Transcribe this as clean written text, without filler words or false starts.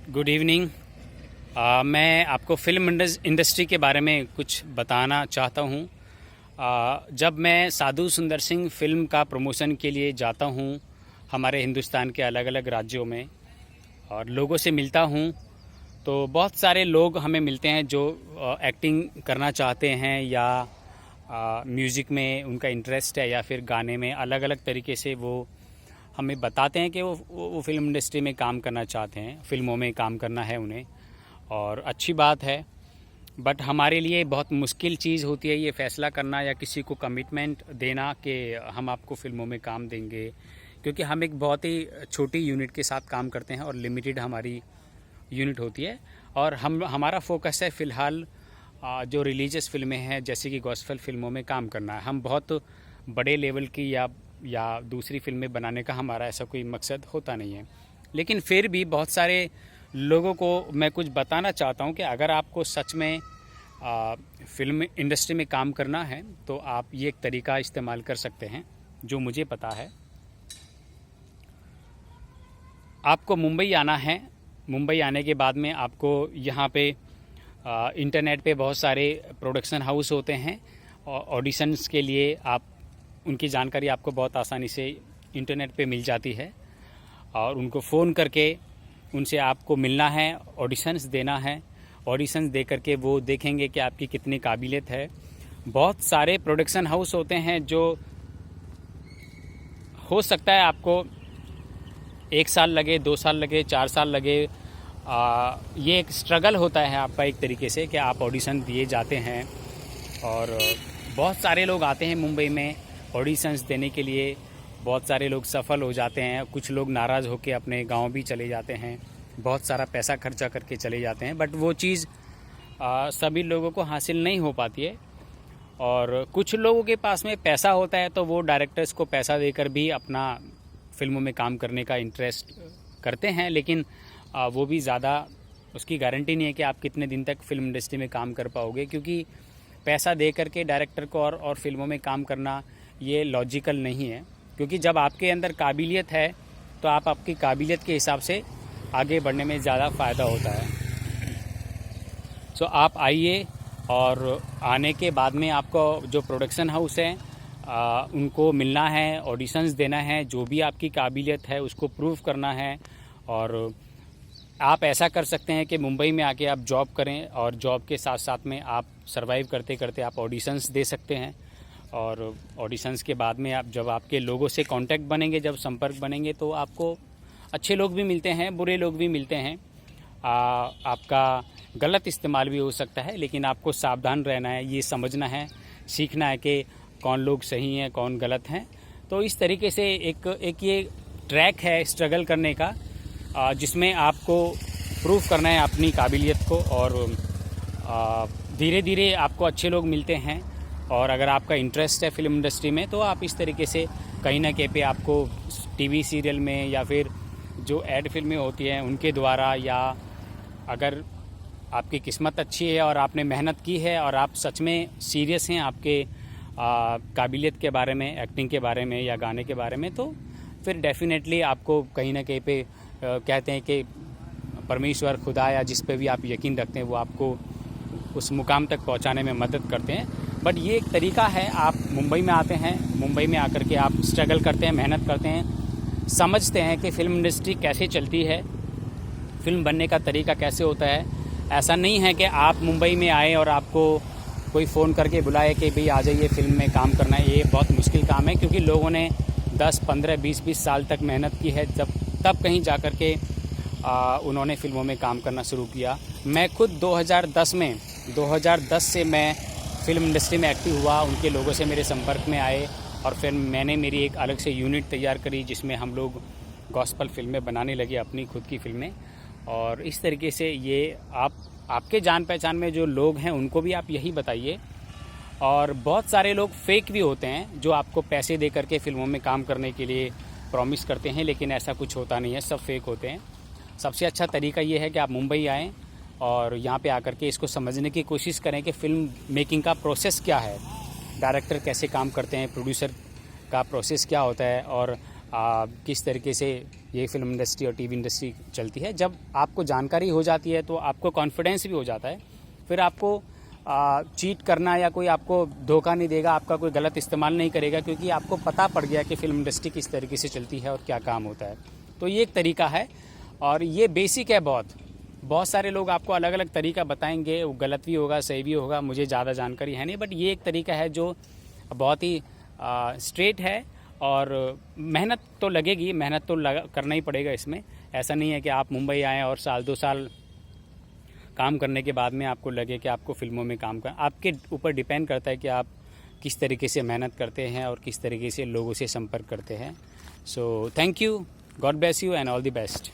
Good evening. मैं आपको film industry के बारे में कुछ बताना चाहता हूँ। जब मैं साधु सुंदर सिंह फिल्म का प्रमोशन के लिए जाता हूँ हमारे हिंदुस्तान के अलग अलग राज्यों में और लोगों से मिलता हूँ, तो बहुत सारे लोग हमें मिलते हैं जो एक्टिंग करना चाहते हैं या म्यूज़िक में उनका इंटरेस्ट है या फिर गाने में। अलग अलग तरीके से वो हमें बताते हैं कि वो फिल्म इंडस्ट्री में काम करना चाहते हैं, फिल्मों में काम करना है उन्हें, और अच्छी बात है। बट हमारे लिए बहुत मुश्किल चीज़ होती है ये फ़ैसला करना या किसी को कमिटमेंट देना कि हम आपको फ़िल्मों में काम देंगे, क्योंकि हम एक बहुत ही छोटी यूनिट के साथ काम करते हैं और लिमिटेड हमारी यूनिट होती है। और हमारा फोकस है फ़िलहाल जो रिलीजियस फिल्में हैं जैसे कि गॉस्पेल फिल्मों में काम करना है। हम बहुत बड़े लेवल की या दूसरी फिल्में बनाने का हमारा ऐसा कोई मकसद होता नहीं है। लेकिन फिर भी बहुत सारे लोगों को मैं कुछ बताना चाहता हूं कि अगर आपको सच में फिल्म इंडस्ट्री में काम करना है तो आप ये एक तरीका इस्तेमाल कर सकते हैं जो मुझे पता है। आपको मुंबई आना है। मुंबई आने के बाद में आपको यहाँ पे इंटरनेट पे बहुत सारे प्रोडक्शन हाउस होते हैं और ऑडिशंस के लिए आप उनकी जानकारी आपको बहुत आसानी से इंटरनेट पे मिल जाती है और उनको फ़ोन करके उनसे आपको मिलना है, ऑडिशंस देना है। ऑडिशंस दे करके वो देखेंगे कि आपकी कितनी काबिलियत है। बहुत सारे प्रोडक्शन हाउस होते हैं जो हो सकता है आपको 1 साल लगे, 2 साल लगे, 4 साल लगे। ये एक स्ट्रगल होता है आपका एक तरीके से कि आप ऑडिशन दिए जाते हैं और बहुत सारे लोग आते हैं मुंबई में ऑडिशंस देने के लिए। बहुत सारे लोग सफल हो जाते हैं, कुछ लोग नाराज़ होकर अपने गांव भी चले जाते हैं, बहुत सारा पैसा खर्चा करके चले जाते हैं। बट वो चीज़ सभी लोगों को हासिल नहीं हो पाती है। और कुछ लोगों के पास में पैसा होता है तो वो डायरेक्टर्स को पैसा देकर भी अपना फिल्मों में काम करने का इंटरेस्ट करते हैं, लेकिन वो भी ज़्यादा उसकी गारंटी नहीं है कि आप कितने दिन तक फिल्म इंडस्ट्री में काम कर पाओगे, क्योंकि पैसा दे करके डायरेक्टर को और फिल्मों में काम करना ये लॉजिकल नहीं है। क्योंकि जब आपके अंदर काबिलियत है तो आप आपकी काबिलियत के हिसाब से आगे बढ़ने में ज़्यादा फ़ायदा होता है। सो आप आइए और आने के बाद में आपको जो प्रोडक्शन हाउस है उनको मिलना है, ऑडिशंस देना है, जो भी आपकी काबिलियत है उसको प्रूव करना है। और आप ऐसा कर सकते हैं कि मुंबई में आके आप जॉब करें और जॉब के साथ साथ में आप सर्वाइव करते करते आप ऑडिशंस दे सकते हैं। और ऑडिशंस के बाद में आप जब आपके लोगों से कांटेक्ट बनेंगे, जब संपर्क बनेंगे, तो आपको अच्छे लोग भी मिलते हैं, बुरे लोग भी मिलते हैं। आपका गलत इस्तेमाल भी हो सकता है, लेकिन आपको सावधान रहना है, ये समझना है, सीखना है कि कौन लोग सही हैं कौन गलत हैं। तो इस तरीके से एक ये ट्रैक है स्ट्रगल करने का, जिसमें आपको प्रूफ करना है अपनी काबिलियत को। और धीरे धीरे आपको अच्छे लोग मिलते हैं। और अगर आपका इंटरेस्ट है फिल्म इंडस्ट्री में तो आप इस तरीके से कहीं ना कहीं पे आपको टीवी सीरियल में या फिर जो एड फिल्में होती हैं उनके द्वारा, या अगर आपकी किस्मत अच्छी है और आपने मेहनत की है और आप सच में सीरियस हैं आपके काबिलियत के बारे में, एक्टिंग के बारे में या गाने के बारे में, तो फिर डेफिनेटली आपको कहीं ना कहीं पे कहते हैं कि परमेश्वर, खुदा या जिस पे भी आप यकीन रखते हैं वो आपको उस मुकाम तक पहुंचाने में मदद करते हैं। बट ये एक तरीका है, आप मुंबई में आते हैं, मुंबई में आकर के आप स्ट्रगल करते हैं, मेहनत करते हैं, समझते हैं कि फ़िल्म इंडस्ट्री कैसे चलती है, फ़िल्म बनने का तरीका कैसे होता है। ऐसा नहीं है कि आप मुंबई में आए और आपको कोई फ़ोन करके बुलाए कि भाई आ जाइए फिल्म में काम करना है। ये बहुत मुश्किल काम है, क्योंकि लोगों ने 10, 15, 20 साल तक मेहनत की है, तब कहीं जा कर के उन्होंने फिल्मों में काम करना शुरू किया। मैं खुद 2010 से मैं फिल्म इंडस्ट्री में एक्टिव हुआ, उनके लोगों से मेरे संपर्क में आए और फिर मैंने मेरी एक अलग से यूनिट तैयार करी जिसमें हम लोग गॉस्पेल फिल्में बनाने लगे, अपनी खुद की फिल्में। और इस तरीके से ये आपके जान पहचान में जो लोग हैं उनको भी आप यही बताइए। और बहुत सारे लोग फेक भी होते हैं जो आपको पैसे दे करके फिल्मों में काम करने के लिए प्रॉमिस करते हैं, लेकिन ऐसा कुछ होता नहीं है, सब फेक होते हैं। सबसे अच्छा तरीका ये है कि आप मुंबई आएँ और यहाँ पे आकर के इसको समझने की कोशिश करें कि फ़िल्म मेकिंग का प्रोसेस क्या है, डायरेक्टर कैसे काम करते हैं, प्रोड्यूसर का प्रोसेस क्या होता है, और किस तरीके से ये फिल्म इंडस्ट्री और टीवी इंडस्ट्री चलती है। जब आपको जानकारी हो जाती है तो आपको कॉन्फिडेंस भी हो जाता है, फिर आपको चीट करना या कोई आपको धोखा नहीं देगा, आपका कोई गलत इस्तेमाल नहीं करेगा, क्योंकि आपको पता पड़ गया कि फ़िल्म इंडस्ट्री किस तरीके से चलती है और क्या काम होता है। तो ये एक तरीका है और ये बेसिक है। बहुत सारे लोग आपको अलग अलग तरीका बताएंगे, वो गलत भी होगा, सही भी होगा, मुझे ज़्यादा जानकारी है नहीं, बट ये एक तरीका है जो बहुत ही स्ट्रेट है। और मेहनत तो लगेगी, मेहनत तो करना ही पड़ेगा इसमें। ऐसा नहीं है कि आप मुंबई आएँ और साल 2 साल काम करने के बाद में आपको लगे कि आपको फिल्मों में काम करना। आपके ऊपर डिपेंड करता है कि आप किस तरीके से मेहनत करते हैं और किस तरीके से लोगों से संपर्क करते हैं। So thank you, God bless you and all the best.